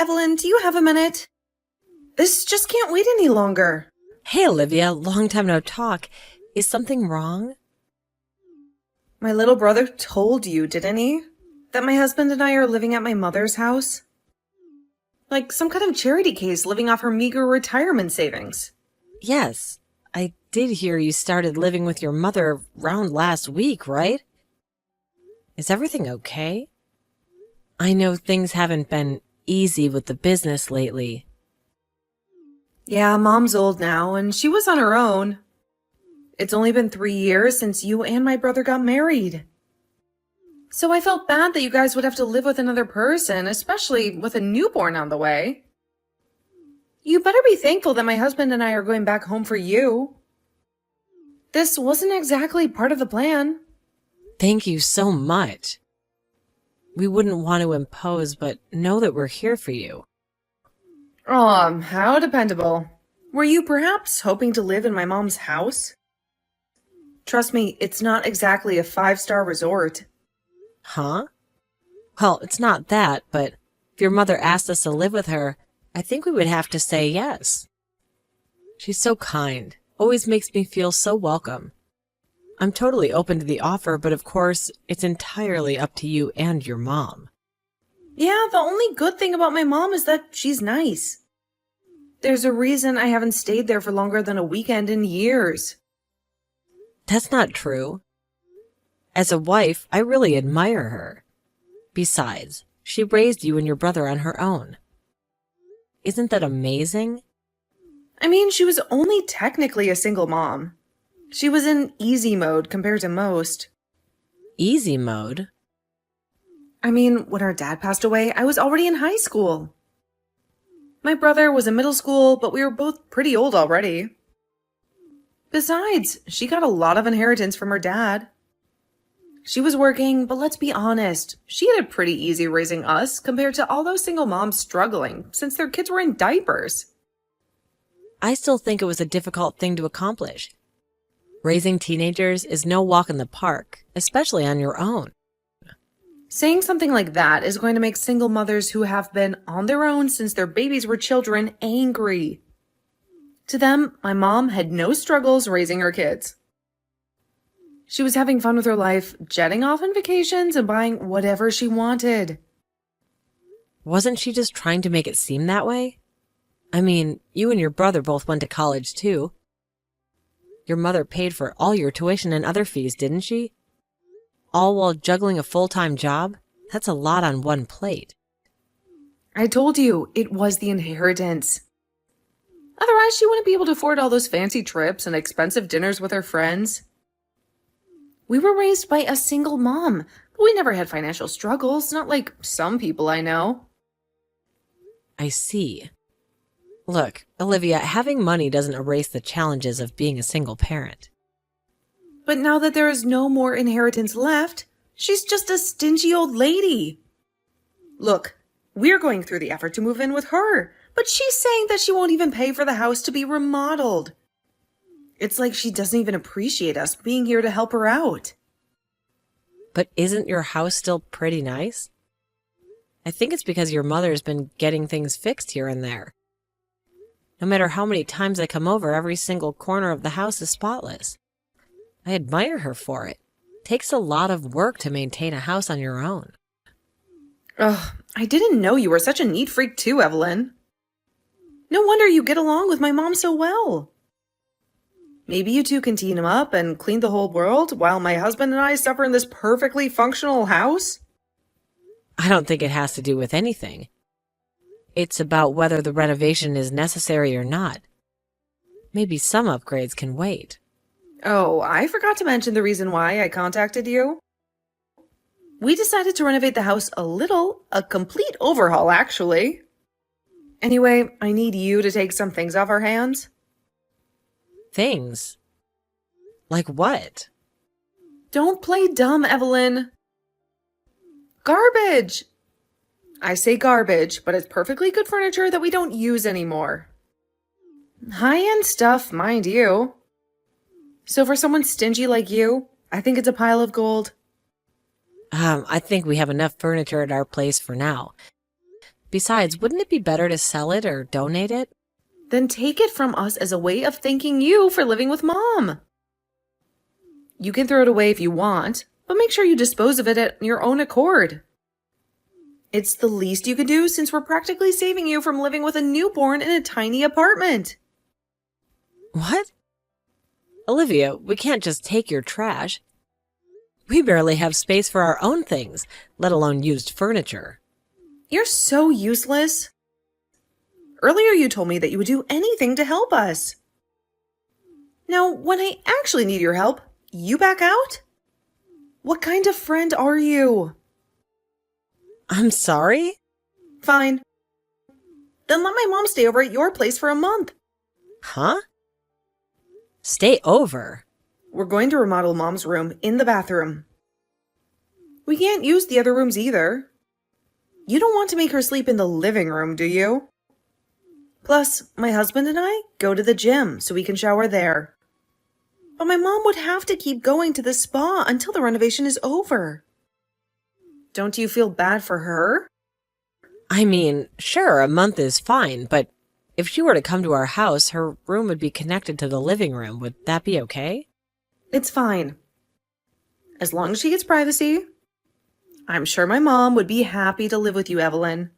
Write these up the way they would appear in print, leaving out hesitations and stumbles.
Evelyn, do you have a minute? This just can't wait any longer. Hey, Olivia, long time no talk. Is something wrong? My little brother told you, didn't he? That my husband and I are living at my mother's house? Like some kind of charity case living off her meager retirement savings. Yes, I did hear you started living with your mother around last week, right? Is everything okay? I know things haven't been easy with the business lately. Yeah, Mom's old now, and she was on her own. It's only been 3 years since you and my brother got married. So I felt bad that you guys would have to live with another person, especially with a newborn on the way. You better be thankful that my husband and I are going back home for you. This wasn't exactly part of the plan. Thank you so much. We wouldn't want to impose, but know that we're here for you. How dependable. Were you perhaps hoping to live in my mom's house? Trust me, it's not exactly a 5-star resort. Huh? Well, it's not that, but if your mother asked us to live with her, I think we would have to say yes. She's so kind, always makes me feel so welcome. I'm totally open to the offer, but of course, it's entirely up to you and your mom. Yeah, the only good thing about my mom is that she's nice. There's a reason I haven't stayed there for longer than a weekend in years. That's not true. As a wife, I really admire her. Besides, she raised you and your brother on her own. Isn't that amazing? I mean, she was only technically a single mom. She was in easy mode compared to most. Easy mode? I mean, when her dad passed away, I was already in high school. My brother was in middle school, but we were both pretty old already. Besides, she got a lot of inheritance from her dad. She was working, but let's be honest, she had it pretty easy raising us compared to all those single moms struggling since their kids were in diapers. I still think it was a difficult thing to accomplish. Raising teenagers is no walk in the park, especially on your own. Saying something like that is going to make single mothers who have been on their own since their babies were children angry. To them, my mom had no struggles raising her kids. She was having fun with her life, jetting off on vacations and buying whatever she wanted. Wasn't she just trying to make it seem that way? I mean, you and your brother both went to college too. Your mother paid for all your tuition and other fees, didn't she? All while juggling a full-time job? That's a lot on one plate. I told you, it was the inheritance. Otherwise, she wouldn't be able to afford all those fancy trips and expensive dinners with her friends. We were raised by a single mom, but we never had financial struggles, not like some people I know. I see. Look, Olivia, having money doesn't erase the challenges of being a single parent. But now that there is no more inheritance left, she's just a stingy old lady. Look, we're going through the effort to move in with her, but she's saying that she won't even pay for the house to be remodeled. It's like she doesn't even appreciate us being here to help her out. But isn't your house still pretty nice? I think it's because your mother's been getting things fixed here and there. No matter how many times I come over, every single corner of the house is spotless. I admire her for it. It takes a lot of work to maintain a house on your own. Ugh, I didn't know you were such a neat freak too, Evelyn. No wonder you get along with my mom so well. Maybe you two can team up and clean the whole world while my husband and I suffer in this perfectly functional house? I don't think it has to do with anything. It's about whether the renovation is necessary or not. Maybe some upgrades can wait. Oh, I forgot to mention the reason why I contacted you. We decided to renovate the house a complete overhaul actually. Anyway, I need you to take some things off our hands. Things? Like what? Don't play dumb, Evelyn. Garbage! I say garbage, but it's perfectly good furniture that we don't use anymore. High-end stuff, mind you. So for someone stingy like you, I think it's a pile of gold. I think we have enough furniture at our place for now. Besides, wouldn't it be better to sell it or donate it? Then take it from us as a way of thanking you for living with Mom. You can throw it away if you want, but make sure you dispose of it at your own accord. It's the least you can do since we're practically saving you from living with a newborn in a tiny apartment. What? Olivia, we can't just take your trash. We barely have space for our own things, let alone used furniture. You're so useless. Earlier you told me that you would do anything to help us. Now, when I actually need your help, you back out? What kind of friend are you? I'm sorry? Fine. Then let my mom stay over at your place for a month. Huh? Stay over? We're going to remodel Mom's room in the bathroom. We can't use the other rooms either. You don't want to make her sleep in the living room, do you? Plus, my husband and I go to the gym so we can shower there. But my mom would have to keep going to the spa until the renovation is over. Don't you feel bad for her? I mean, sure, a month is fine, but if she were to come to our house, her room would be connected to the living room. Would that be okay? It's fine. As long as she gets privacy. I'm sure my mom would be happy to live with you, Evelyn.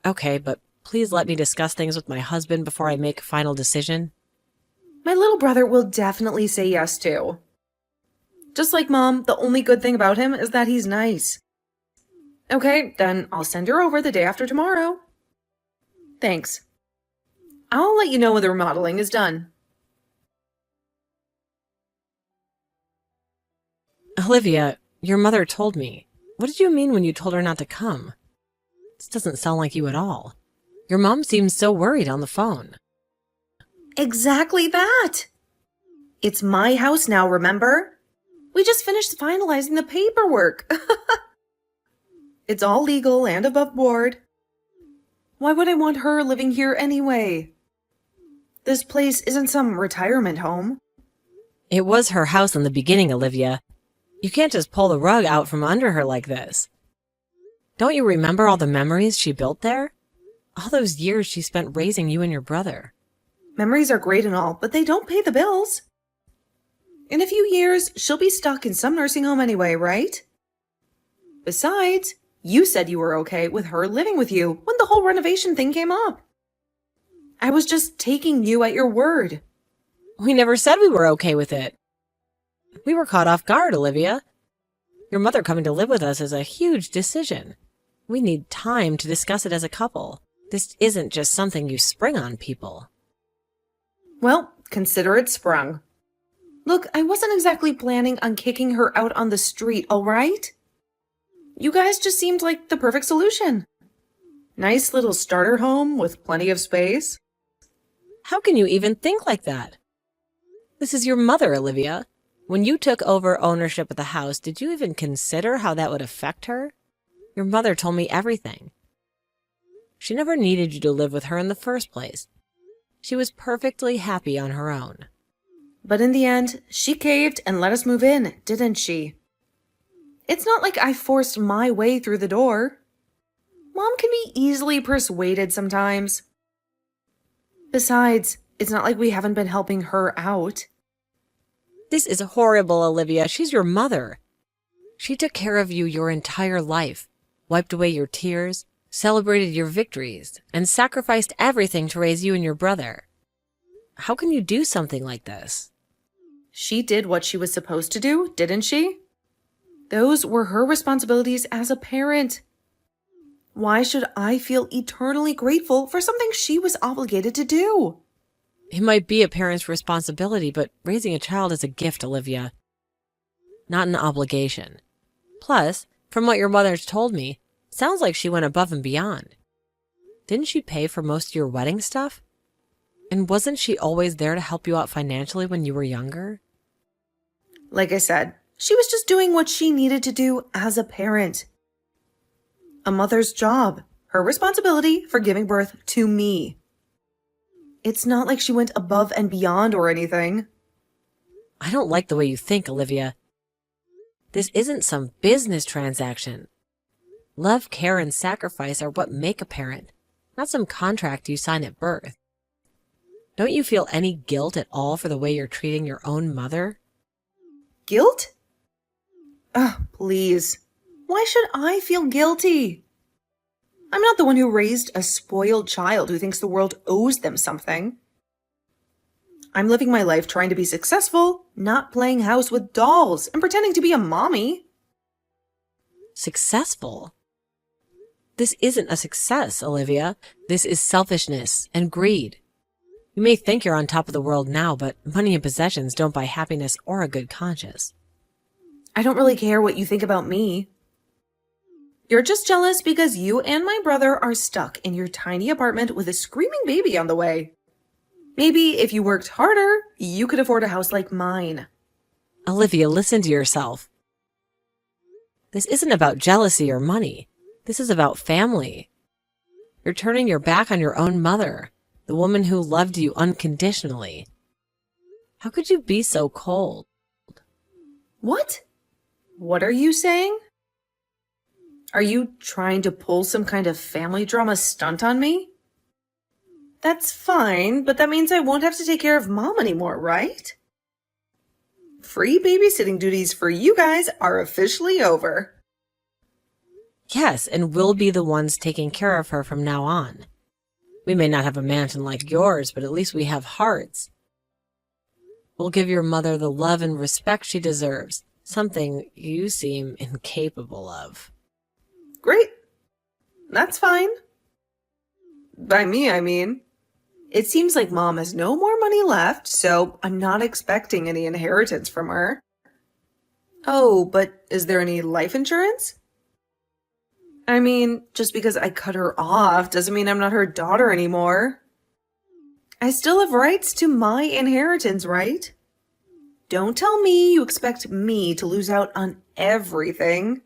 Okay, but please let me discuss things with my husband before I make a final decision. My little brother will definitely say yes too. Just like Mom, the only good thing about him is that he's nice. Okay, then I'll send her over the day after tomorrow. Thanks. I'll let you know when the remodeling is done. Olivia, your mother told me. What did you mean when you told her not to come? This doesn't sound like you at all. Your mom seems so worried on the phone. Exactly that! It's my house now, remember? We just finished finalizing the paperwork. It's all legal and above board. Why would I want her living here anyway? This place isn't some retirement home. It was her house in the beginning, Olivia. You can't just pull the rug out from under her like this. Don't you remember all the memories she built there? All those years she spent raising you and your brother. Memories are great and all, but they don't pay the bills. In a few years, she'll be stuck in some nursing home anyway, right? Besides, you said you were okay with her living with you when the whole renovation thing came up. I was just taking you at your word. We never said we were okay with it. We were caught off guard, Olivia. Your mother coming to live with us is a huge decision. We need time to discuss it as a couple. This isn't just something you spring on people. Well, consider it sprung. Look, I wasn't exactly planning on kicking her out on the street, all right? You guys just seemed like the perfect solution. Nice little starter home with plenty of space. How can you even think like that? This is your mother, Olivia. When you took over ownership of the house, did you even consider how that would affect her? Your mother told me everything. She never needed you to live with her in the first place. She was perfectly happy on her own. But in the end, she caved and let us move in, didn't she? It's not like I forced my way through the door. Mom can be easily persuaded sometimes. Besides, it's not like we haven't been helping her out. This is horrible, Olivia. She's your mother. She took care of you your entire life, wiped away your tears, celebrated your victories, and sacrificed everything to raise you and your brother. How can you do something like this? She did what she was supposed to do, didn't she? Those were her responsibilities as a parent. Why should I feel eternally grateful for something she was obligated to do? It might be a parent's responsibility, but raising a child is a gift, Olivia. Not an obligation. Plus, from what your mother's told me, sounds like she went above and beyond. Didn't she pay for most of your wedding stuff? And wasn't she always there to help you out financially when you were younger? Like I said, she was just doing what she needed to do as a parent. A mother's job, her responsibility for giving birth to me. It's not like she went above and beyond or anything. I don't like the way you think, Olivia. This isn't some business transaction. Love, care, and sacrifice are what make a parent, not some contract you sign at birth. Don't you feel any guilt at all for the way you're treating your own mother? Guilt? Oh, please. Why should I feel guilty? I'm not the one who raised a spoiled child who thinks the world owes them something. I'm living my life trying to be successful, not playing house with dolls and pretending to be a mommy. Successful? This isn't a success, Olivia. This is selfishness and greed. You may think you're on top of the world now, but money and possessions don't buy happiness or a good conscience. I don't really care what you think about me. You're just jealous because you and my brother are stuck in your tiny apartment with a screaming baby on the way. Maybe if you worked harder, you could afford a house like mine. Olivia, listen to yourself. This isn't about jealousy or money. This is about family. You're turning your back on your own mother, the woman who loved you unconditionally. How could you be so cold? What? What are you saying? Are you trying to pull some kind of family drama stunt on me? That's fine, but that means I won't have to take care of Mom anymore, right? Free babysitting duties for you guys are officially over. Yes, and we'll be the ones taking care of her from now on. We may not have a mansion like yours, but at least we have hearts. We'll give your mother the love and respect she deserves, something you seem incapable of. Great. That's fine. By me, I mean. It seems like Mom has no more money left, so I'm not expecting any inheritance from her. Oh, but is there any life insurance? I mean, just because I cut her off doesn't mean I'm not her daughter anymore. I still have rights to my inheritance, right? Don't tell me you expect me to lose out on everything.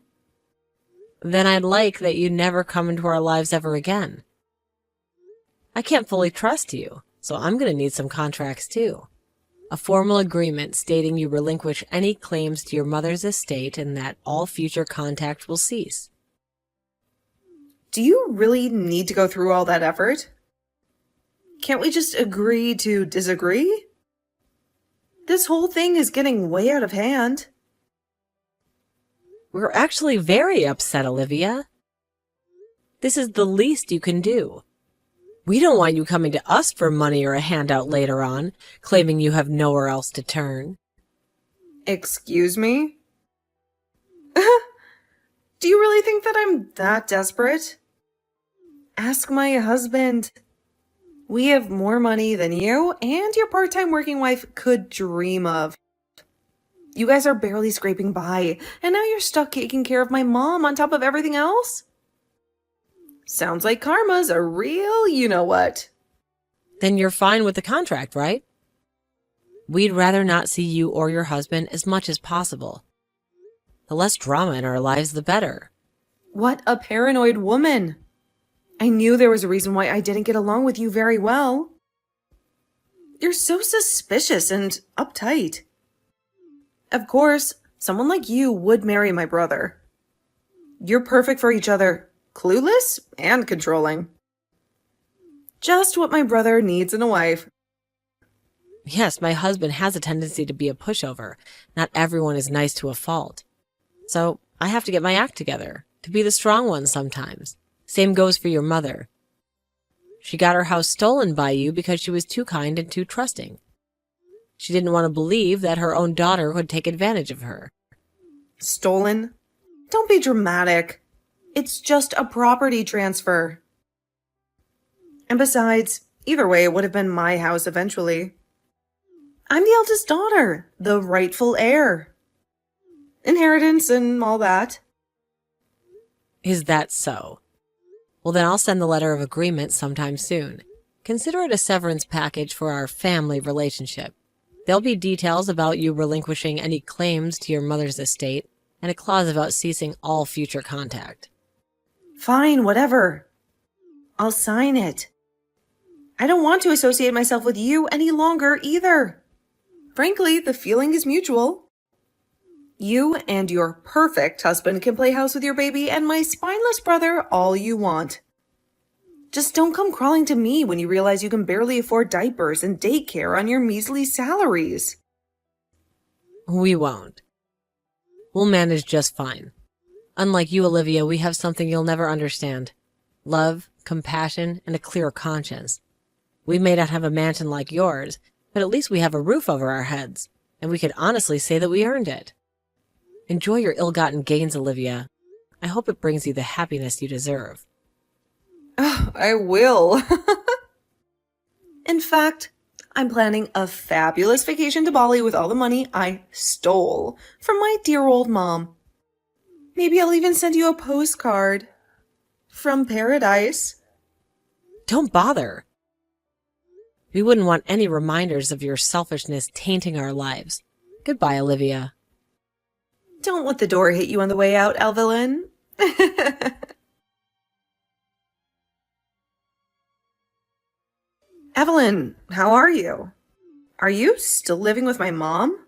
Then I'd like that you never come into our lives ever again. I can't fully trust you, so I'm going to need some contracts too. A formal agreement stating you relinquish any claims to your mother's estate and that all future contact will cease. Do you really need to go through all that effort? Can't we just agree to disagree? This whole thing is getting way out of hand. We're actually very upset, Olivia. This is the least you can do. We don't want you coming to us for money or a handout later on, claiming you have nowhere else to turn. Excuse me? Do you really think that I'm that desperate? Ask my husband. We have more money than you and your part-time working wife could dream of. You guys are barely scraping by, and now you're stuck taking care of my mom on top of everything else? Sounds like karma's a real you-know-what. Then you're fine with the contract, right? We'd rather not see you or your husband as much as possible. The less drama in our lives, the better. What a paranoid woman. I knew there was a reason why I didn't get along with you very well. You're so suspicious and uptight. Of course, someone like you would marry my brother. You're perfect for each other, clueless and controlling. Just what my brother needs in a wife. Yes, my husband has a tendency to be a pushover. Not everyone is nice to a fault. So I have to get my act together, to be the strong one sometimes. Same goes for your mother. She got her house stolen by you because she was too kind and too trusting. She didn't want to believe that her own daughter would take advantage of her. Stolen? Don't be dramatic. It's just a property transfer. And besides, either way, it would have been my house eventually. I'm the eldest daughter, the rightful heir. Inheritance and all that. Is that so? Well, then I'll send the letter of agreement sometime soon. Consider it a severance package for our family relationship. There'll be details about you relinquishing any claims to your mother's estate and a clause about ceasing all future contact. Fine, whatever. I'll sign it. I don't want to associate myself with you any longer either. Frankly, the feeling is mutual. You and your perfect husband can play house with your baby and my spineless brother all you want. Just don't come crawling to me when you realize you can barely afford diapers and daycare on your measly salaries. We won't. We'll manage just fine. Unlike you, Olivia, we have something you'll never understand. Love, compassion, and a clear conscience. We may not have a mansion like yours, but at least we have a roof over our heads, and we could honestly say that we earned it. Enjoy your ill-gotten gains, Olivia. I hope it brings you the happiness you deserve. Oh, I will. In fact, I'm planning a fabulous vacation to Bali with all the money I stole from my dear old mom. Maybe I'll even send you a postcard from paradise. Don't bother. We wouldn't want any reminders of your selfishness tainting our lives. Goodbye, Olivia. Don't let the door hit you on the way out, Evelyn. Evelyn, how are you? Are you still living with my mom?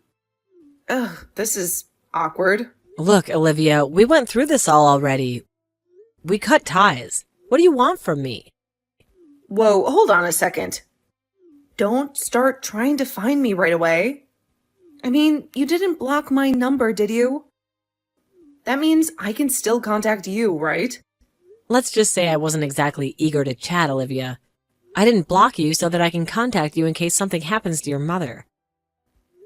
Ugh, this is awkward. Look, Olivia, we went through this all already. We cut ties. What do you want from me? Whoa, hold on a second. Don't start trying to find me right away. I mean, you didn't block my number, did you? That means I can still contact you, right? Let's just say I wasn't exactly eager to chat, Olivia. I didn't block you so that I can contact you in case something happens to your mother.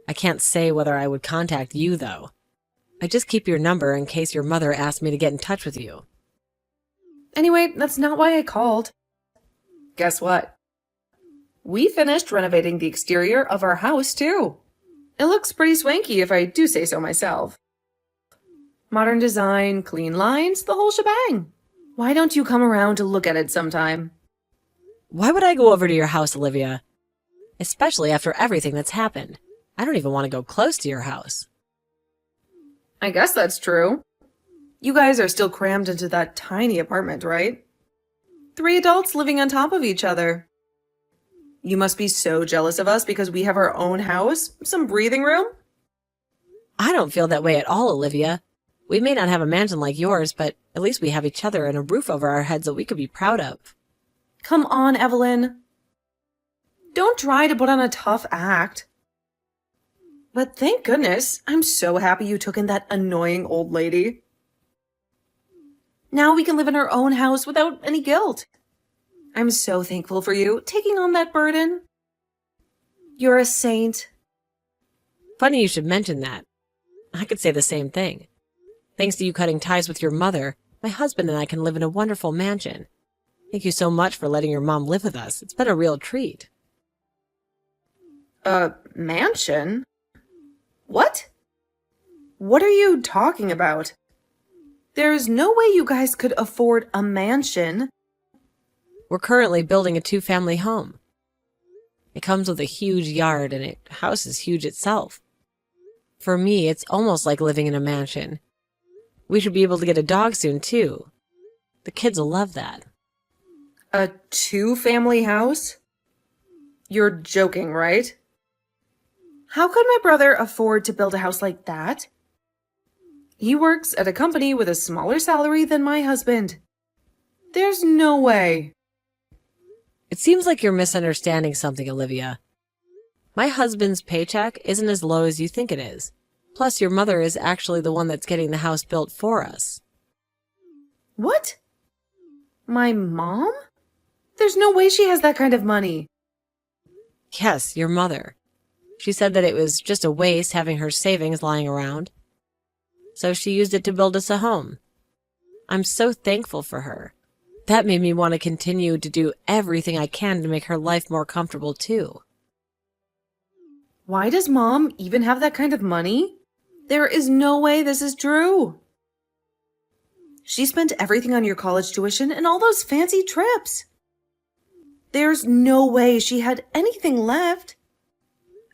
I can't say whether I would contact you, though. I just keep your number in case your mother asked me to get in touch with you. Anyway, that's not why I called. Guess what? We finished renovating the exterior of our house, too. It looks pretty swanky if I do say so myself. Modern design, clean lines, the whole shebang. Why don't you come around to look at it sometime? Why would I go over to your house, Olivia? Especially after everything that's happened. I don't even want to go close to your house. I guess that's true. You guys are still crammed into that tiny apartment, right? 3 adults living on top of each other. You must be so jealous of us because we have our own house, some breathing room. I don't feel that way at all, Olivia. We may not have a mansion like yours, but at least we have each other and a roof over our heads that we could be proud of. Come on, Evelyn. Don't try to put on a tough act. But thank goodness, I'm so happy you took in that annoying old lady. Now we can live in our own house without any guilt. I'm so thankful for you taking on that burden. You're a saint. Funny you should mention that. I could say the same thing. Thanks to you cutting ties with your mother, my husband and I can live in a wonderful mansion. Thank you so much for letting your mom live with us. It's been a real treat. A mansion? What? What are you talking about? There's no way you guys could afford a mansion. We're currently building a 2-family home. It comes with a huge yard and the house is huge itself. For me, it's almost like living in a mansion. We should be able to get a dog soon, too. The kids will love that. A 2-family house? You're joking, right? How could my brother afford to build a house like that? He works at a company with a smaller salary than my husband. There's no way. It seems like you're misunderstanding something, Olivia. My husband's paycheck isn't as low as you think it is. Plus, your mother is actually the one that's getting the house built for us. What? My mom? There's no way she has that kind of money. Yes, your mother. She said that it was just a waste having her savings lying around. So she used it to build us a home. I'm so thankful for her. That made me want to continue to do everything I can to make her life more comfortable, too. Why does Mom even have that kind of money? There is no way this is true. She spent everything on your college tuition and all those fancy trips. There's no way she had anything left.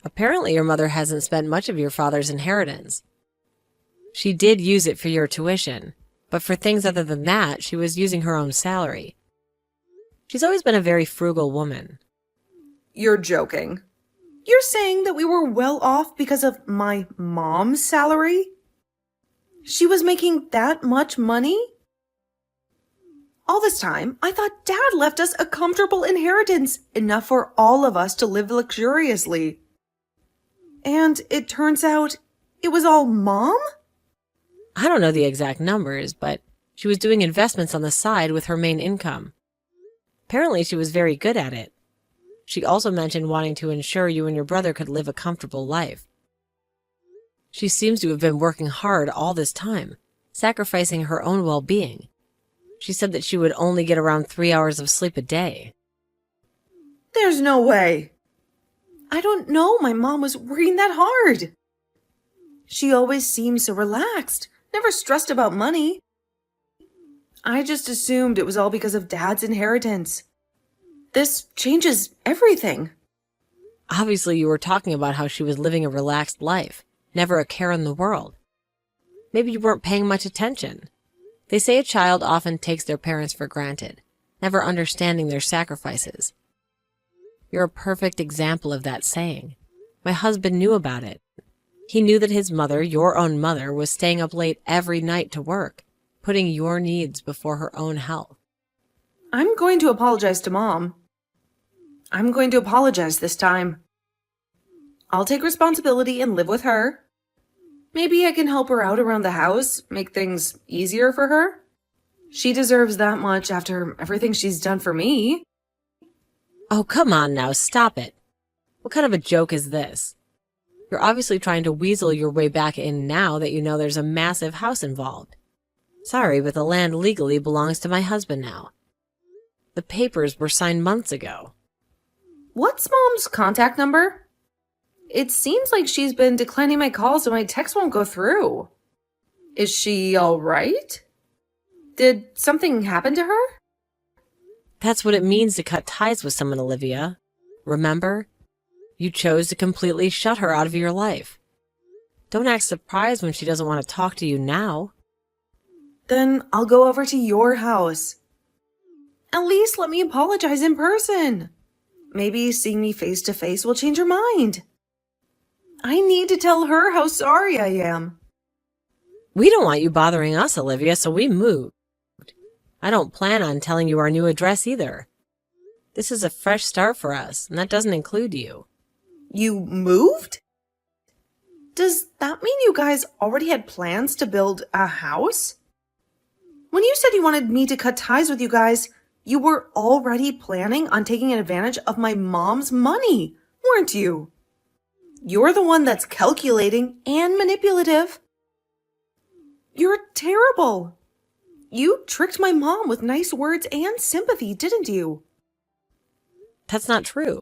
Apparently your mother hasn't spent much of your father's inheritance. She did use it for your tuition, but for things other than that, she was using her own salary. She's always been a very frugal woman. You're joking. You're saying that we were well off because of my mom's salary? She was making that much money? All this time, I thought Dad left us a comfortable inheritance, enough for all of us to live luxuriously. And it turns out it was all Mom? I don't know the exact numbers, but she was doing investments on the side with her main income. Apparently, she was very good at it. She also mentioned wanting to ensure you and your brother could live a comfortable life. She seems to have been working hard all this time, sacrificing her own well-being. She said that she would only get around 3 hours of sleep a day. There's no way. I don't know my mom was working that hard. She always seemed so relaxed, never stressed about money. I just assumed it was all because of Dad's inheritance. This changes everything. Obviously, you were talking about how she was living a relaxed life, never a care in the world. Maybe you weren't paying much attention. They say a child often takes their parents for granted, never understanding their sacrifices. You're a perfect example of that saying. My husband knew about it. He knew that his mother, your own mother, was staying up late every night to work, putting your needs before her own health. I'm going to apologize to Mom. I'm going to apologize this time. I'll take responsibility and live with her. Maybe I can help her out around the house, make things easier for her. She deserves that much after everything she's done for me. Oh, come on now, stop it. What kind of a joke is this? You're obviously trying to weasel your way back in now that you know there's a massive house involved. Sorry, but the land legally belongs to my husband now. The papers were signed months ago. What's Mom's contact number? It seems like she's been declining my calls and my texts won't go through. Is she all right? Did something happen to her? That's what it means to cut ties with someone, Olivia. Remember? You chose to completely shut her out of your life. Don't act surprised when she doesn't want to talk to you now. Then I'll go over to your house. At least let me apologize in person. Maybe seeing me face to face will change her mind. I need to tell her how sorry I am. We don't want you bothering us, Olivia, so we moved. I don't plan on telling you our new address either. This is a fresh start for us, and that doesn't include you. You moved? Does that mean you guys already had plans to build a house? When you said you wanted me to cut ties with you guys, you were already planning on taking advantage of my mom's money, weren't you? You're the one that's calculating and manipulative. You're terrible. You tricked my mom with nice words and sympathy, didn't you? That's not true.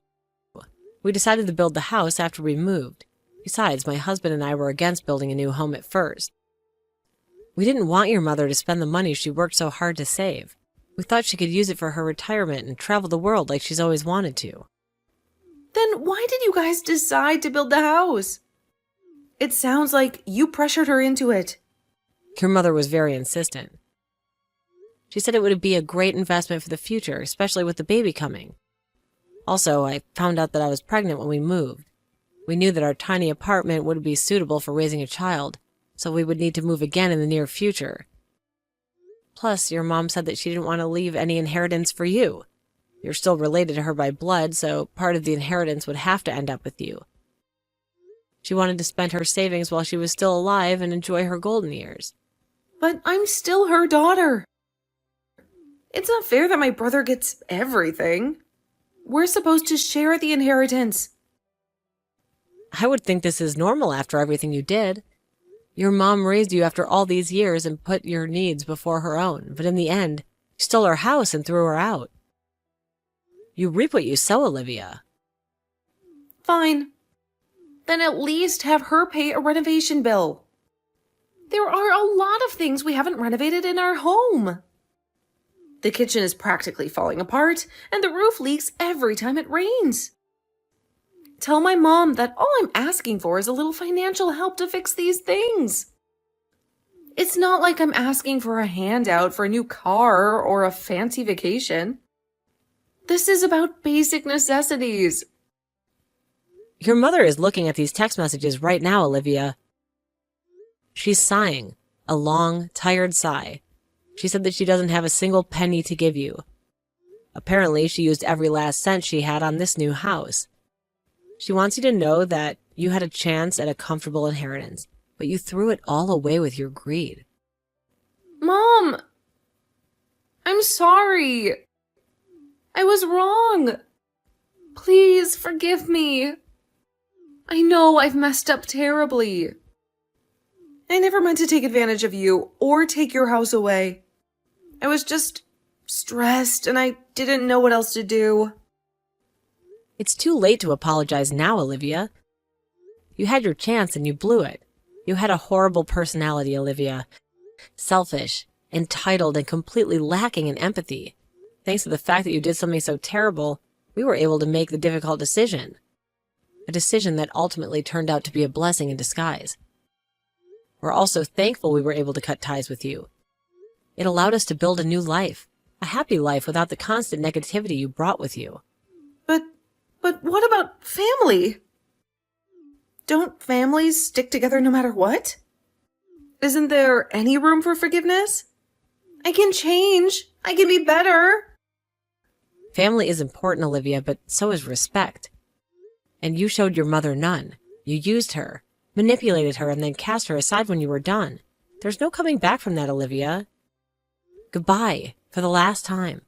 We decided to build the house after we moved. Besides, my husband and I were against building a new home at first. We didn't want your mother to spend the money she worked so hard to save. We thought she could use it for her retirement and travel the world like she's always wanted to. Then why did you guys decide to build the house? It sounds like you pressured her into it. Your mother was very insistent. She said it would be a great investment for the future, especially with the baby coming. Also, I found out that I was pregnant when we moved. We knew that our tiny apartment wouldn't be suitable for raising a child, so we would need to move again in the near future. Plus, your mom said that she didn't want to leave any inheritance for you. You're still related to her by blood, so part of the inheritance would have to end up with you. She wanted to spend her savings while she was still alive and enjoy her golden years. But I'm still her daughter. It's not fair that my brother gets everything. We're supposed to share the inheritance. I would think this is normal after everything you did. Your mom raised you after all these years and put your needs before her own, but in the end, you stole her house and threw her out. You reap what you sow, Olivia. Fine. Then at least have her pay a renovation bill. There are a lot of things we haven't renovated in our home. The kitchen is practically falling apart, and the roof leaks every time it rains. Tell my mom that all I'm asking for is a little financial help to fix these things. It's not like I'm asking for a handout for a new car or a fancy vacation. This is about basic necessities. Your mother is looking at these text messages right now, Olivia. She's sighing, A long, tired sigh. She said that she doesn't have a single penny to give you. Apparently, she used every last cent she had on this new house. She wants you to know that you had a chance at a comfortable inheritance, but you threw it all away with your greed. Mom! I'm sorry. I was wrong. Please forgive me. I know I've messed up terribly. I never meant to take advantage of you or take your house away. I was just stressed and I didn't know what else to do. It's too late to apologize now, Olivia. You had your chance and you blew it. You had a horrible personality, Olivia. Selfish, entitled, and completely lacking in empathy. Thanks to the fact that you did something so terrible, we were able to make the difficult decision. A decision that ultimately turned out to be a blessing in disguise. We're also thankful we were able to cut ties with you. It allowed us to build a new life, a happy life without the constant negativity you brought with you. But what about family? Don't families stick together no matter what? Isn't there any room for forgiveness? I can change. I can be better. Family is important, Olivia, but so is respect. And you showed your mother none. You used her, manipulated her, and then cast her aside when you were done. There's no coming back from that, Olivia. Goodbye, for the last time.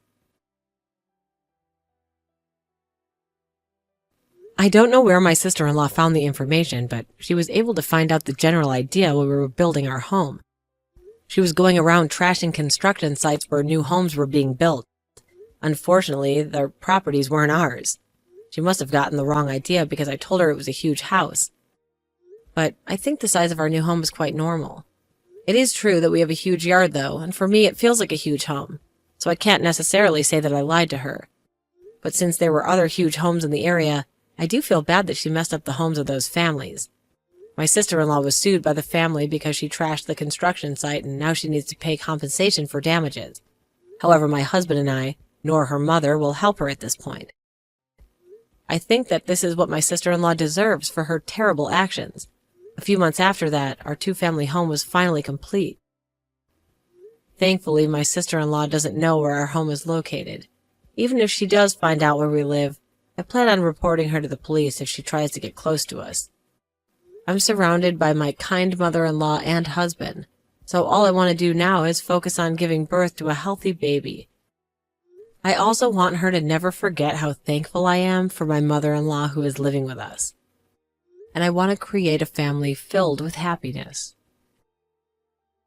I don't know where my sister-in-law found the information, but she was able to find out the general idea when we were building our home. She was going around trashing construction sites where new homes were being built. Unfortunately, the properties weren't ours. She must have gotten the wrong idea because I told her it was a huge house. But I think the size of our new home is quite normal. It is true that we have a huge yard, though, and for me it feels like a huge home, so I can't necessarily say that I lied to her. But since there were other huge homes in the area, I do feel bad that she messed up the homes of those families. My sister-in-law was sued by the family because she trashed the construction site and now she needs to pay compensation for damages. However, my husband and I, nor her mother, will help her at this point. I think that this is what my sister-in-law deserves for her terrible actions. A few months after that, our two-family home was finally complete. Thankfully, my sister-in-law doesn't know where our home is located. Even if she does find out where we live, I plan on reporting her to the police if she tries to get close to us. I'm surrounded by my kind mother-in-law and husband, so all I want to do now is focus on giving birth to a healthy baby. I also want her to never forget how thankful I am for my mother-in-law who is living with us. And I want to create a family filled with happiness.